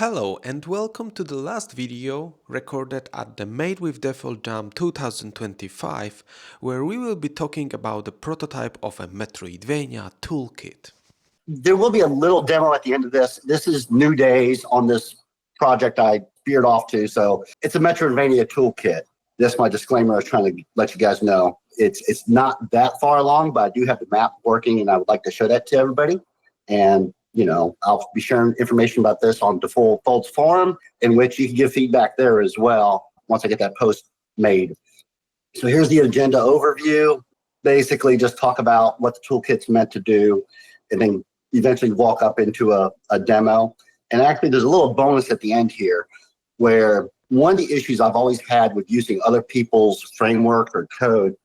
Hello and welcome to the last video recorded at the Made With Defold Jam 2025, where we will be talking about the prototype of a Metroidvania Toolkit. There will be a little demo at the end of this. This is new days on this project I veered off to, so it's a Metroidvania Toolkit. That's my disclaimer I was trying to let you guys know. It's not that far along, but I do have the map working, and I would like to show that to everybody. And I'll be sharing information about this on Defold's forum, in which you can give feedback there as well once I get that post made. So here's the agenda overview. Basically, just talk about what the toolkit's meant to do, and then eventually walk up into a demo. And actually, there's a little bonus at the end here, where one of the issues I've always had with using other people's framework or code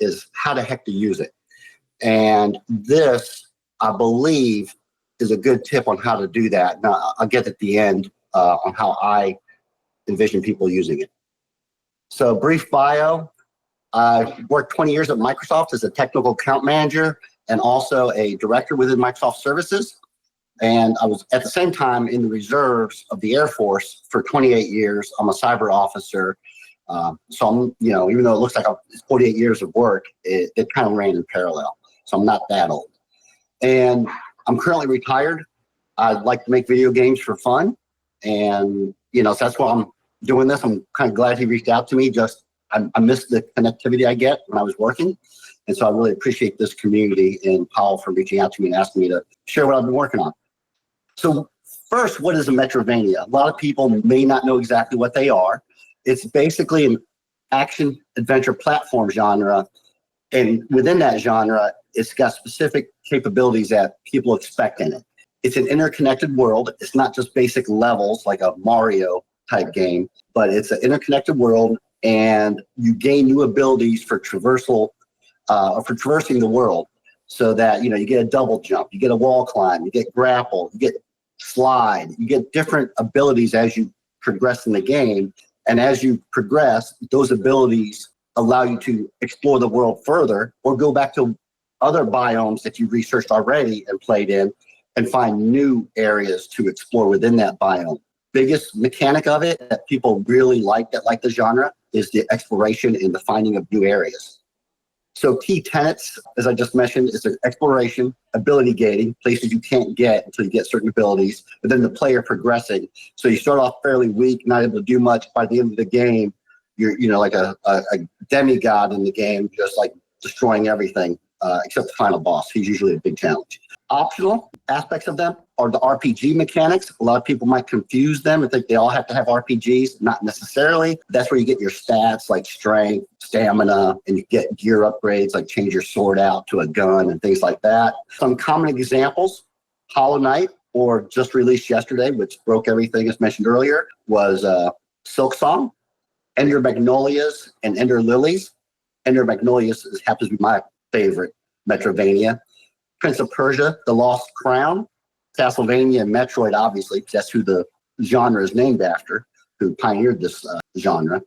is how the heck to use it. And this, I believe, is a good tip on how to do that. Now, I'll get at the end on how I envision people using it. So brief bio, I worked 20 years at Microsoft as a technical account manager and also a director within Microsoft Services. And I was at the same time in the reserves of the Air Force for 28 years. I'm a cyber officer. So I'm, even though it looks like it's 48 years of work, it kind of ran in parallel. So I'm not that old. And I'm currently retired. I like to make video games for fun. And, so that's why I'm doing this. I'm kind of glad he reached out to me. I miss the connectivity I get when I was working. And so I really appreciate this community and Paul for reaching out to me and asking me to share what I've been working on. So first, what is a Metroidvania? A lot of people may not know exactly what they are. It's basically an action-adventure platform genre. And within that genre, it's got specific capabilities that people expect in it. It's an interconnected world. It's not just basic levels like a Mario type game, but it's an interconnected world, and you gain new abilities for traversing the world, so that you get a double jump, you get a wall climb, you get grapple, you get slide, you get different abilities as you progress in the game. And as you progress, those abilities allow you to explore the world further or go back to other biomes that you've researched already and played in and find new areas to explore within that biome. Biggest mechanic of it that people really like the genre is the exploration and the finding of new areas. So key tenets, as I just mentioned, is the exploration, ability gating, places you can't get until you get certain abilities, but then the player progressing. So you start off fairly weak, not able to do much. By the end of the game, you're like a demigod in the game, just like destroying everything except the final boss. He's usually a big challenge. Optional aspects of them are the RPG mechanics. A lot of people might confuse them and think they all have to have RPGs. Not necessarily. That's where you get your stats like strength, stamina, and you get gear upgrades like change your sword out to a gun and things like that. Some common examples, Hollow Knight, or just released yesterday, which broke everything as mentioned earlier, was Silk Song, Ender Magnolias, and Ender Lilies. Ender Magnolias happens to be my favorite Metroidvania. Prince of Persia, The Lost Crown, Castlevania, and Metroid, obviously, because that's who the genre is named after, who pioneered this genre.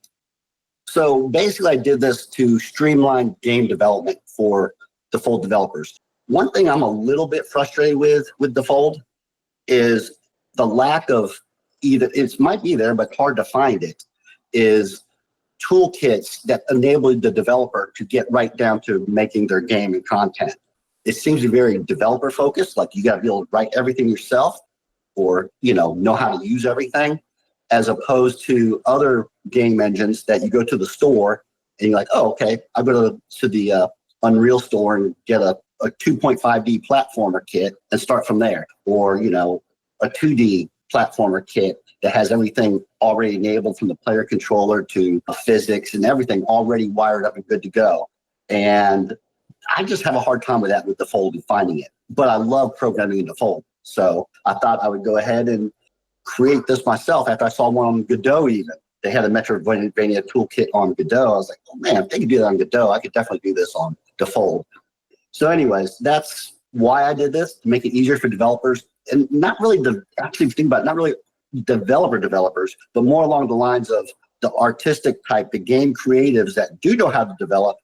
So basically, I did this to streamline game development for Defold developers. One thing I'm a little bit frustrated with Defold is the lack of either, it might be there, but hard to find it, is toolkits that enable the developer to get right down to making their game and content. It seems to be very developer focused, like you got to be able to write everything yourself or, know how to use everything, as opposed to other game engines that you go to the store and you're like, oh, okay, I go to the Unreal store and get a 2.5D platformer kit and start from there. Or, a 2D platformer kit that has everything already enabled from the player controller to physics and everything already wired up and good to go. And I just have a hard time with that with Defold and finding it. But I love programming in Defold. So I thought I would go ahead and create this myself after I saw one on Godot even. They had a Metroidvania Toolkit on Godot. I was like, oh man, if they could do that on Godot, I could definitely do this on Defold. So anyways, that's why I did this, to make it easier for developers. And not really, actually think about it, not really developers, but more along the lines of the artistic type, the game creatives that do know how to develop,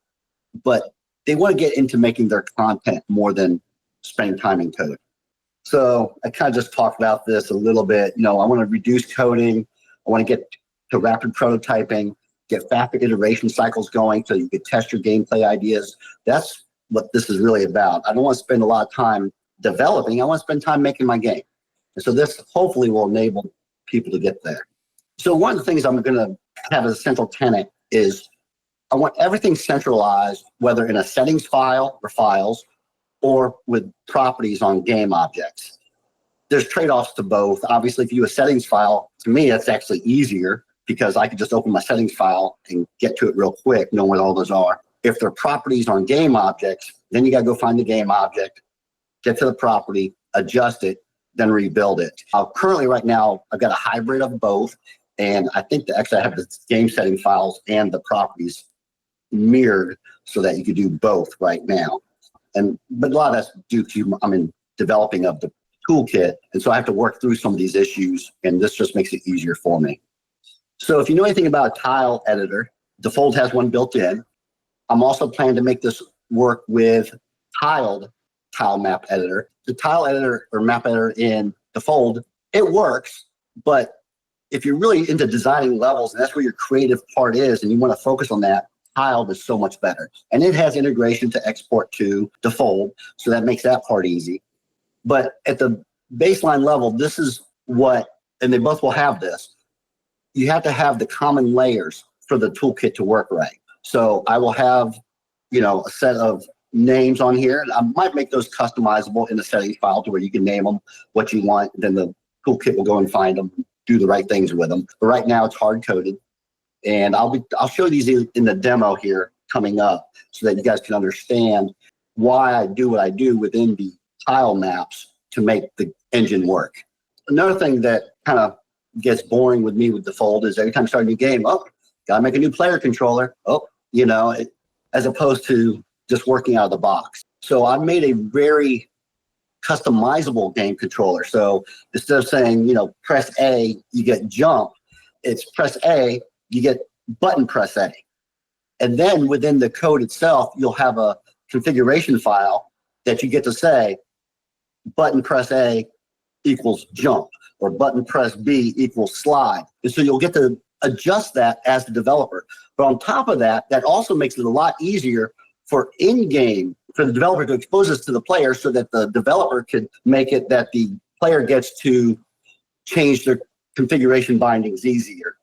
but they want to get into making their content more than spending time in code. So I kind of just talked about this a little bit. I want to reduce coding. I want to get to rapid prototyping, get faster iteration cycles going so you can test your gameplay ideas. That's what this is really about. I don't want to spend a lot of time developing. I want to spend time making my game. And so this hopefully will enable people to get there. So one of the things I'm going to have as a central tenet is I want everything centralized, whether in a settings file or files or with properties on game objects. There's trade-offs to both. Obviously, if you use a settings file, to me, that's actually easier because I can just open my settings file and get to it real quick, know what all those are. If they're properties on game objects, then you got to go find the game object, get to the property, adjust it, then rebuild it. Currently, right now, I've got a hybrid of both, and I think that actually I have the game setting files and the properties mirrored so that you could do both right now. But a lot of that's due to I'm in developing of the toolkit, and so I have to work through some of these issues, and this just makes it easier for me. So if you know anything about a tile editor, Defold has one built in. I'm also planning to make this work with tile map editor. The tile editor or map editor in Defold, it works, but if you're really into designing levels and that's where your creative part is and you want to focus on that, tile is so much better. And it has integration to export to Defold, so that makes that part easy. But at the baseline level, this is what, and they both will have this, you have to have the common layers for the toolkit to work right. So I will have, a set of names on here. I might make those customizable in the settings file to where you can name them what you want. Then the toolkit will go and find them, do the right things with them. But right now it's hard coded. And I'll show these in the demo here coming up so that you guys can understand why I do what I do within the tile maps to make the engine work. Another thing that kind of gets boring with me with Defold is every time I start a new game, gotta make a new player controller. As opposed to just working out of the box. So I made a very customizable game controller. So instead of saying, press A, you get jump, it's press A, you get button press A. And then within the code itself, you'll have a configuration file that you get to say, button press A equals jump, or button press B equals slide. And so you'll get to adjust that as the developer. But on top of that, that also makes it a lot easier for in-game, for the developer to expose this to the player so that the developer could make it that the player gets to change their configuration bindings easier.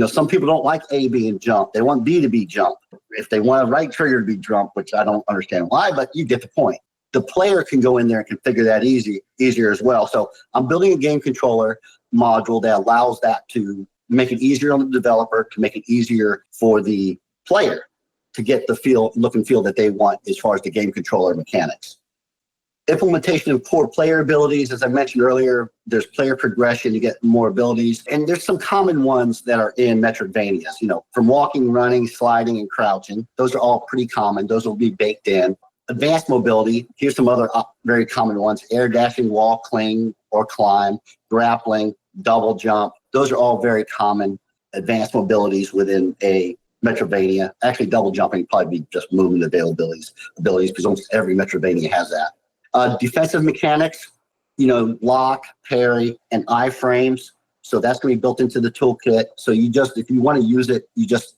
Some people don't like A being jump. They want B to be jump. If they want a right trigger to be jump, which I don't understand why, but you get the point. The player can go in there and configure that easier as well. So I'm building a game controller module that allows that to make it easier on the developer, to make it easier for the player to get the look and feel that they want as far as the game controller mechanics. Implementation of core player abilities, as I mentioned earlier, there's player progression, you get more abilities. And there's some common ones that are in Metroidvanias, from walking, running, sliding, and crouching. Those are all pretty common. Those will be baked in. Advanced mobility, here's some other very common ones: air dashing, wall, cling, or climb, grappling, double jump. Those are all very common advanced mobilities within a Metroidvania. Actually, double jumping would probably be just movement abilities because almost every Metroidvania has that. Defensive mechanics, lock, parry, and iframes. So that's going to be built into the toolkit. So if you want to use it, you just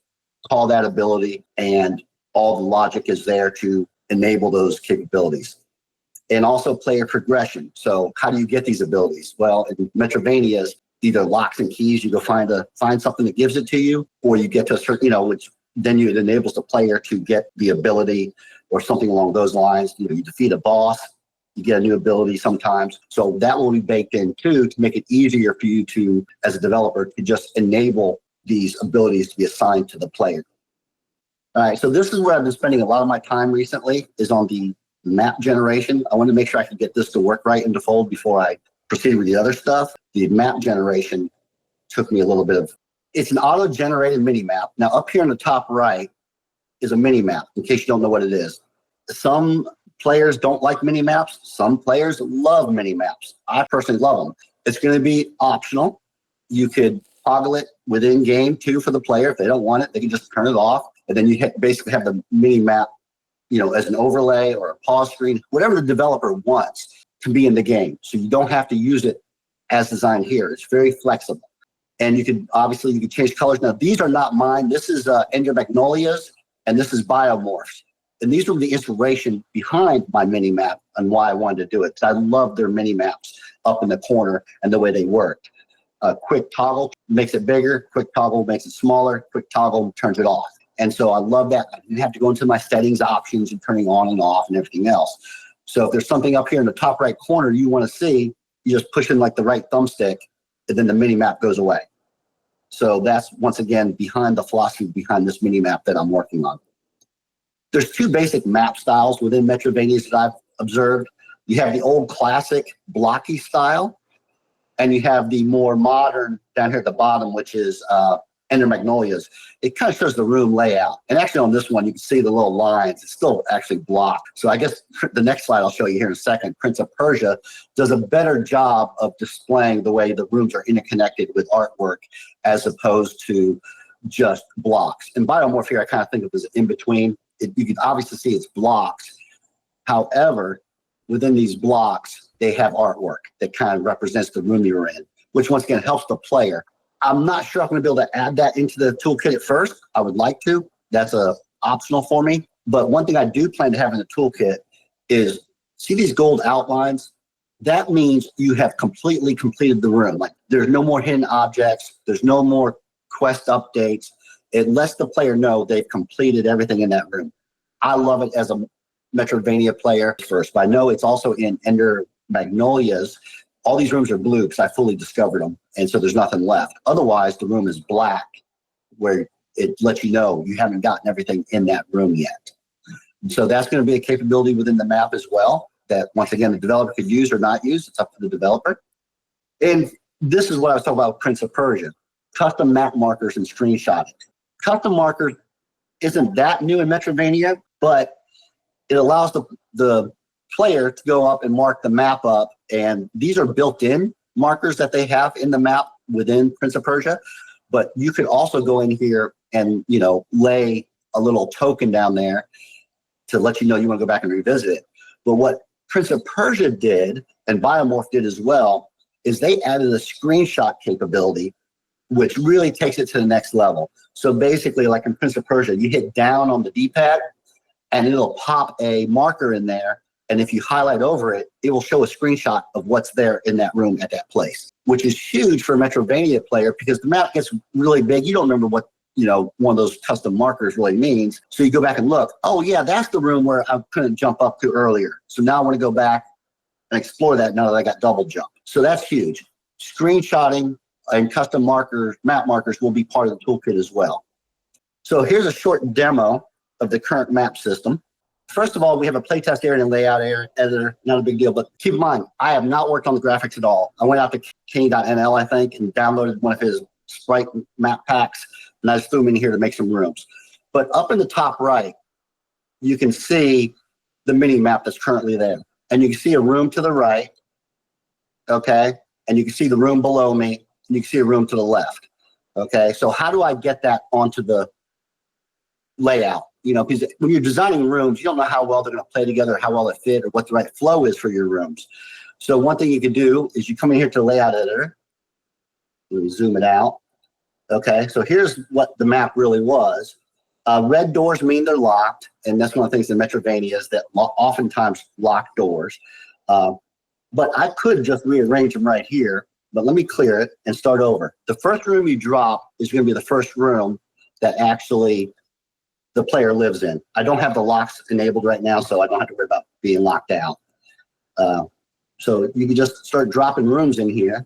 call that ability, and all the logic is there to enable those capabilities. And also player progression. So how do you get these abilities? Well, in Metroidvanias, either locks and keys, you go find something that gives it to you, or you get to a certain, which then it enables the player to get the ability or something along those lines. You defeat a boss, you get a new ability sometimes. So that will be baked in too to make it easier for you to, as a developer, to just enable these abilities to be assigned to the player. All right, so this is where I've been spending a lot of my time recently, is on the map generation. I wanted to make sure I could get this to work right in Defold before I proceed with the other stuff. The map generation took me a little bit of, it's an auto-generated mini map. Now up here on the top right is a mini map, in case you don't know what it is. Some players don't like mini maps. Some players love mini maps. I personally love them. It's going to be optional. You could toggle it within game too for the player. If they don't want it, they can just turn it off. And then you basically have the mini map, as an overlay or a pause screen, whatever the developer wants. to be in the game. So you don't have to use it as designed here. It's very flexible. And you can change colors. Now, these are not mine. This is Ender Magnolias, and this is Biomorphs. And these were the inspiration behind my mini map and why I wanted to do it. I love their mini maps up in the corner and the way they worked. Quick toggle makes it bigger. Quick toggle makes it smaller. Quick toggle turns it off. And so I love that. I didn't have to go into my settings options and turning on and off and everything else. So if there's something up here in the top right corner you want to see, you just push in like the right thumbstick, and then the mini map goes away. So that's, once again, behind the philosophy behind this mini map that I'm working on. There's two basic map styles within Metroidvanias that I've observed. You have the old classic blocky style, and you have the more modern down here at the bottom, which is Ender Magnolias. It kind of shows the room layout. And actually on this one, you can see the little lines. It's still actually blocked. So I guess the next slide I'll show you here in a second, Prince of Persia, does a better job of displaying the way the rooms are interconnected with artwork as opposed to just blocks. And Biomorph here, I kind of think of as in between. You can obviously see it's blocks. However, within these blocks, they have artwork that kind of represents the room you're in, which once again helps the player. I'm not sure I'm going to be able to add that into the toolkit at first. I would like to. That's optional for me. But one thing I do plan to have in the toolkit is, see these gold outlines? That means you have completely completed the room. Like, there's no more hidden objects. There's no more quest updates. It lets the player know they've completed everything in that room. I love it as a Metroidvania player first, but I know it's also in Ender Magnolias. All these rooms are blue because I fully discovered them, and so there's nothing left. Otherwise, the room is black, where it lets you know you haven't gotten everything in that room yet. So that's going to be a capability within the map as well that, once again, the developer could use or not use. It's up to the developer. And this is what I was talking about with Prince of Persia, custom map markers and screenshotting. Custom markers isn't that new in Metroidvania, but it allows the player to go up and mark the map up. And these are built-in markers that they have in the map within Prince of Persia. But you could also go in here and, lay a little token down there to let you know you want to go back and revisit it. But what Prince of Persia did, and Biomorph did as well, is they added a screenshot capability, which really takes it to the next level. So basically, like in Prince of Persia, you hit down on the D-pad, and it'll pop a marker in there. And if you highlight over it, it will show a screenshot of what's there in that room at that place, which is huge for a Metroidvania player because the map gets really big. You don't remember what, one of those custom markers really means. So you go back and look, oh yeah, that's the room where I couldn't jump up to earlier. So now I want to go back and explore that now that I got double jump. So that's huge. Screenshotting and custom markers, map markers will be part of the toolkit as well. So here's a short demo of the current map system. First of all, we have a playtest area and layout area editor, not a big deal, but keep in mind, I have not worked on the graphics at all. I went out to Kenny.nl, I think, and downloaded one of his Sprite map packs, and I just threw them in here to make some rooms. But up in the top right, you can see the mini map that's currently there. And you can see a room to the right, okay? And you can see the room below me, and you can see a room to the left, okay? So how do I get that onto the layout? Because when you're designing rooms, you don't know how well they're going to play together, how well they fit, or what the right flow is for your rooms. So one thing you can do is you come in here to the layout editor. Let me zoom it out. Okay, so here's what the map really was. Red doors mean they're locked, and that's one of the things in Metroidvania is that oftentimes lock doors. But I could just rearrange them right here, but let me clear it and start over. The first room you drop is going to be the first room that actually the player lives in. I don't have the locks enabled right now, so I don't have to worry about being locked out. So you can just start dropping rooms in here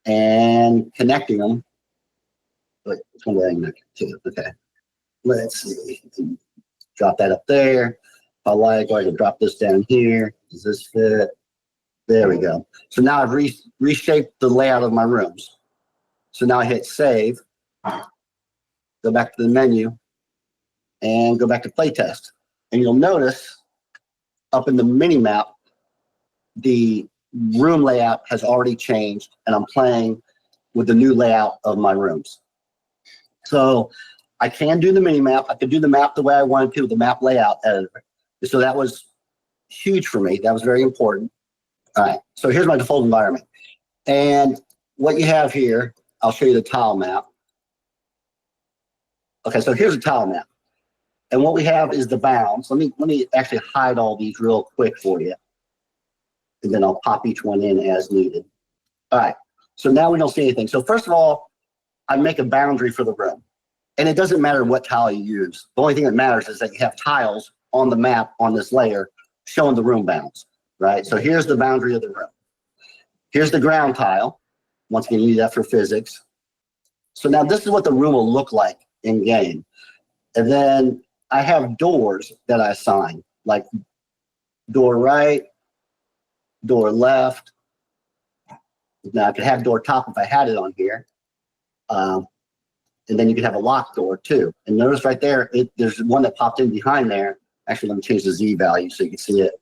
and connecting them. Wait, which one did I connect to? Okay. Let's see. Drop that up there. If I like, I can drop this down here. Does this fit? There we go. So now I've reshaped the layout of my rooms. So now I hit save, go back to the menu, and go back to playtest. And you'll notice up in the mini map, the room layout has already changed, and I'm playing with the new layout of my rooms. So I can do the mini map. I could do the map the way I wanted to with the map layout editor. So that was huge for me. That was very important. All right, so here's my default environment. And what you have here, I'll show you the tile map. Okay, so here's a tile map. And what we have is the bounds. Let me actually hide all these real quick for you. And then I'll pop each one in as needed. All right, so now we don't see anything. So first of all, I make a boundary for the room. And it doesn't matter what tile you use. The only thing that matters is that you have tiles on the map on this layer showing the room bounds, right? So here's the boundary of the room. Here's the ground tile. Once again, you need that for physics. So now this is what the room will look like in game. And then I have doors that I assign, like door right, door left. Now I could have door top if I had it on here. And then you could have a locked door too. And notice right there, there's one that popped in behind there. Actually, let me change the Z value so you can see it.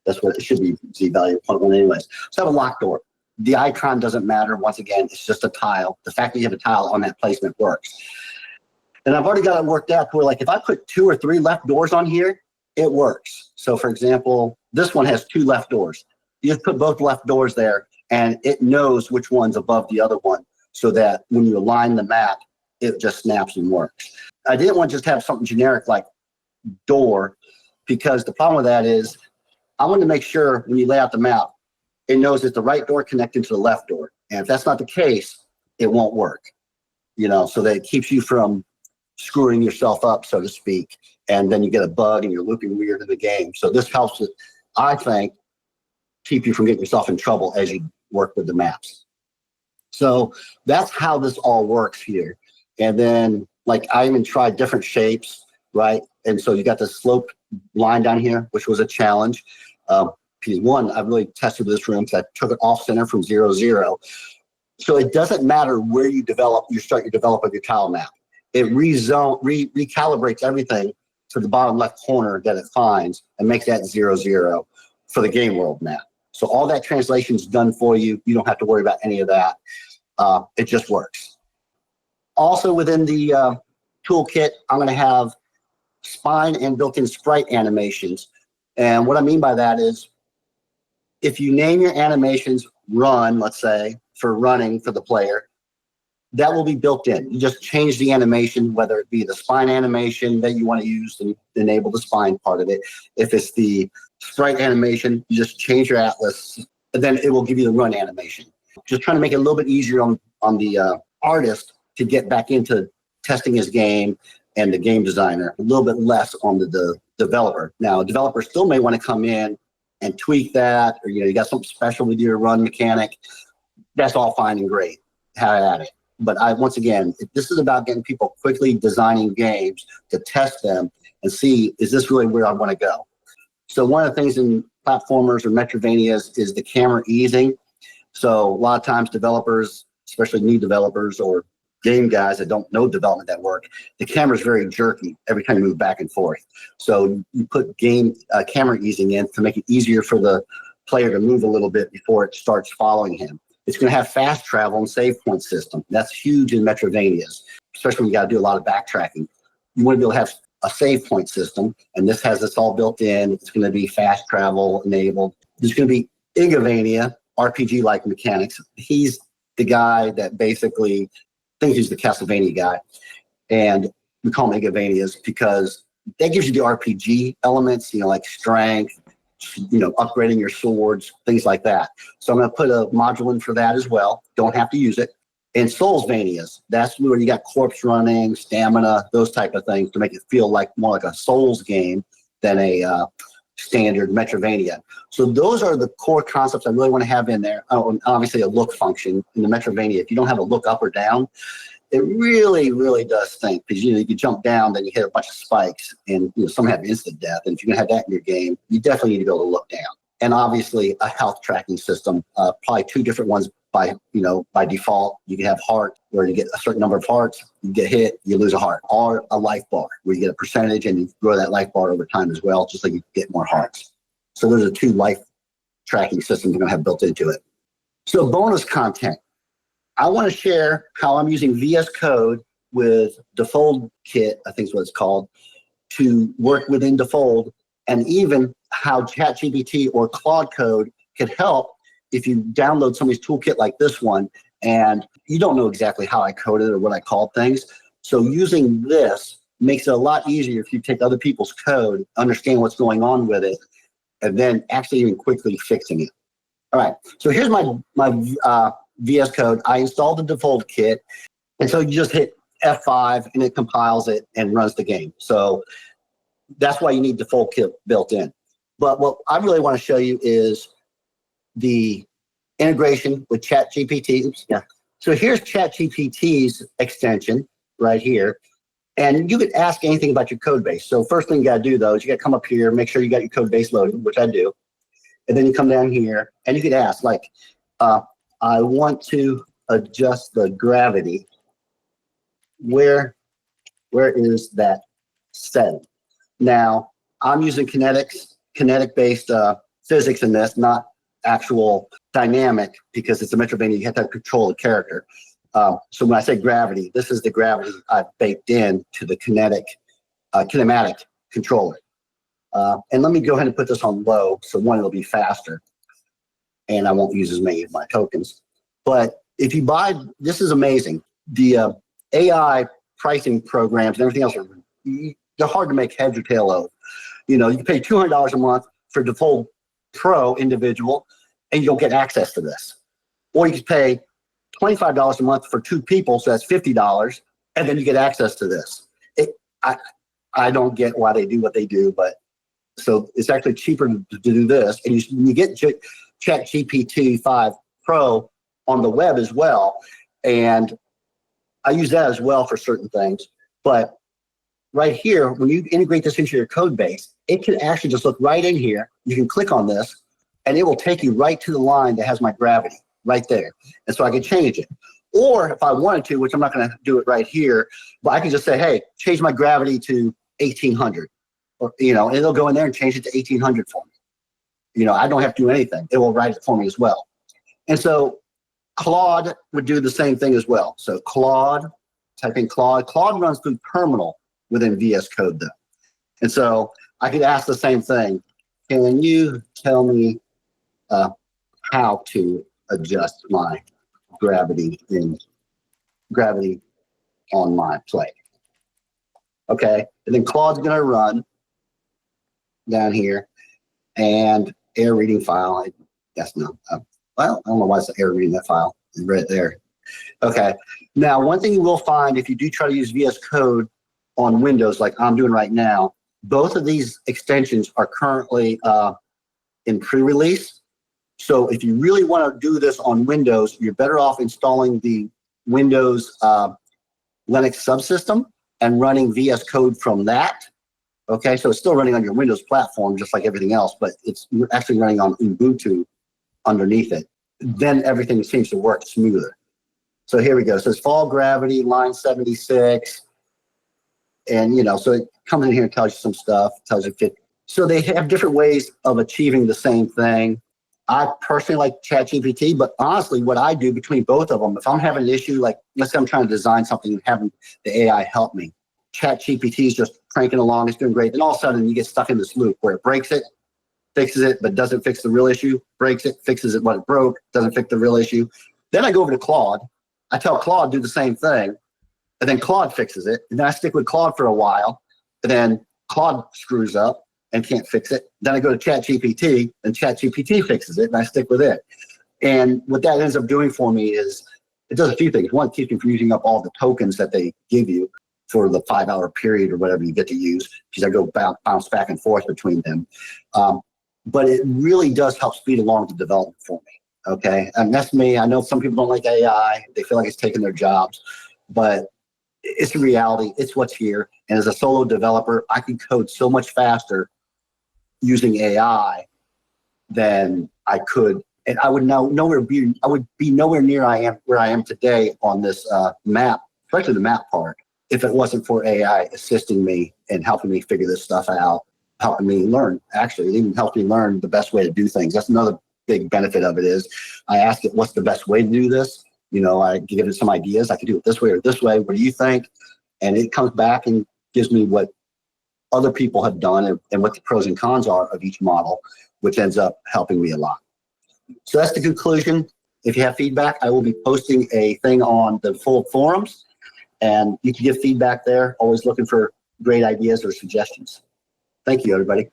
That's what it should be, Z value 0.1 anyways. So I have a locked door. The icon doesn't matter. Once again, it's just a tile. The fact that you have a tile on that placement works. And I've already got it worked out where, like, if I put 2 or 3 left doors on here, it works. So for example, this one has 2 left doors. You just put both left doors there and it knows which one's above the other one so that when you align the map, it just snaps and works. I didn't want to just have something generic like door, because the problem with that is I want to make sure when you lay out the map, it knows it's the right door connecting to the left door. And if that's not the case, it won't work, so that it keeps you from screwing yourself up, so to speak. And then you get a bug and you're looping weird in the game. So this helps with, I think, keep you from getting yourself in trouble as you work with the maps. So that's how this all works here. And then, like, I even tried different shapes, right? And so you got the slope line down here, which was a challenge. Because one, I really tested this room because I took it off center from 0, 0. So it doesn't matter where you start your develop of your tile map. It recalibrates everything to the bottom left corner that it finds and makes that 0, 0 for the game world map. So all that translation is done for you. You don't have to worry about any of that. It just works. Also within the toolkit, I'm going to have spine and built-in sprite animations. And what I mean by that is if you name your animations run, let's say, for running for the player, that will be built in. You just change the animation, whether it be the spine animation that you want to use to enable the spine part of it. If it's the sprite animation, you just change your atlas, and then it will give you the run animation. Just trying to make it a little bit easier on the artist to get back into testing his game, and the game designer, a little bit less on the developer. Now, a developer still may want to come in and tweak that, or you got something special with your run mechanic. That's all fine and great. Have at it. But once again, this is about getting people quickly designing games to test them and see, is this really where I want to go? So one of the things in platformers or Metroidvanias is the camera easing. So a lot of times developers, especially new developers or game guys that don't know development that work, the camera's very jerky every time you move back and forth. So you put camera easing in to make it easier for the player to move a little bit before it starts following him. It's going to have fast travel and save point system. That's huge in Metroidvanias, especially when you got to do a lot of backtracking. You want to be able to have a save point system, and this has this all built in. It's going to be fast travel enabled. There's going to be Igavania, RPG-like mechanics. He's the guy that basically thinks he's the Castlevania guy, and we call them Igavanias because that gives you the RPG elements, like strength, upgrading your swords, things like that. So I'm going to put a module in for that as well. Don't have to use it. And Soulsvanias, that's where you got corpse running, stamina, those type of things to make it feel like more like a Souls game than a standard Metroidvania. So those are the core concepts I really want to have in there. Oh, and obviously a look function in the Metroidvania. If you don't have a look up or down, it really, really does stink because you jump down, then you hit a bunch of spikes, and some have instant death. And if you're gonna have that in your game, you definitely need to be able to look down. And obviously a health tracking system, probably 2 different ones by default. You can have heart where you get a certain number of hearts, you get hit, you lose a heart, or a life bar where you get a percentage and you grow that life bar over time as well, just like you get more hearts. So those are 2 life tracking systems we're gonna have built into it. So bonus content. I want to share how I'm using VS Code with Defold Kit, I think is what it's called, to work within Defold, and even how ChatGPT or Claude Code could help if you download somebody's toolkit like this one and you don't know exactly how I coded or what I called things, so using this makes it a lot easier if you take other people's code, understand what's going on with it, and then actually even quickly fixing it. All right, so here's my VS Code. I installed the Defold kit, and so you just hit F5 and it compiles it and runs the game. So that's why you need Defold kit built in. But what I really want to show you is the integration with ChatGPT. Oops, yeah. So here's ChatGPT's extension right here. And you could ask anything about your code base. So first thing you got to do, though, is you got to come up here, make sure you got your code base loaded, which I do. And then you come down here, and you could ask, like, I want to adjust the gravity. Where is that setting? Now, I'm using kinetic-based physics in this, not actual dynamic, because it's a Metroidvania. You have to control the character. So when I say gravity, this is the gravity I've baked in to the kinematic controller. And let me go ahead and put this on low, so one, it'll be faster, and I won't use as many of my tokens. But if you buy, this is amazing. The AI pricing programs and everything else, they're hard to make heads or tail of. You know, you can pay $200 a month for Defold Pro individual, and you'll get access to this. Or you can pay $25 a month for 2 people, so that's $50, and then you get access to this. I don't get why they do what they do, but so it's actually cheaper to do this, and you get ChatGPT 5 Pro on the web as well, and I use that as well for certain things. But right here, when you integrate this into your code base, it can actually just look right in here. You can click on this, and it will take you right to the line that has my gravity right there. And so I can change it. Or if I wanted to, which I'm not going to do it right here, but I can just say, hey, change my gravity to 1800. Or, you know, and it'll go in there and change it to 1800 for me. You know, I don't have to do anything. It will write it for me as well. And so Claude would do the same thing as well. So Claude, type in Claude. Claude runs through terminal within VS Code, though. And so I could ask the same thing. Can you tell me how to adjust my gravity on my plate? Okay, and then Claude's going to run down here, and error reading file. I guess no. Well, I don't know why it's error reading that file. It's right there. Okay. Now, one thing you will find if you do try to use VS Code on Windows, like I'm doing right now, both of these extensions are currently in pre-release. So if you really want to do this on Windows, you're better off installing the Windows Linux subsystem and running VS Code from that. Okay, so it's still running on your Windows platform just like everything else, but it's actually running on Ubuntu underneath it. Then everything seems to work smoother. So here we go. So it's fall gravity, line 76. And, you know, so it comes in here and tells you some stuff, tells you fit. So they have different ways of achieving the same thing. I personally like ChatGPT, but honestly, what I do between both of them, if I'm having an issue, like let's say I'm trying to design something and having the AI help me, ChatGPT is just cranking along, it's doing great. Then all of a sudden you get stuck in this loop where it breaks it, fixes it, but doesn't fix the real issue, breaks it, fixes it what it broke, doesn't fix the real issue. Then I go over to Claude. I tell Claude do the same thing, and then Claude fixes it. And then I stick with Claude for a while, and then Claude screws up and can't fix it. Then I go to ChatGPT, and ChatGPT fixes it, and I stick with it. And what that ends up doing for me is it does a few things. One, it keeps me from using up all the tokens that they give you for the 5-hour period or whatever you get to use, because I go bounce back and forth between them. But it really does help speed along the development for me, okay? And that's me. I know some people don't like AI. They feel like it's taking their jobs, but it's a reality. It's what's here. And as a solo developer, I can code so much faster using AI than I could. And I would be nowhere near where I am today on this map, especially the map part, if it wasn't for AI assisting me and helping me figure this stuff out, helping me learn. Actually, it even helped me learn the best way to do things. That's another big benefit of it is I ask it, what's the best way to do this? You know, I give it some ideas. I can do it this way or this way. What do you think? And it comes back and gives me what other people have done and what the pros and cons are of each model, which ends up helping me a lot. So that's the conclusion. If you have feedback, I will be posting a thing on the full forums, and you can give feedback there. Always looking for great ideas or suggestions. Thank you, everybody.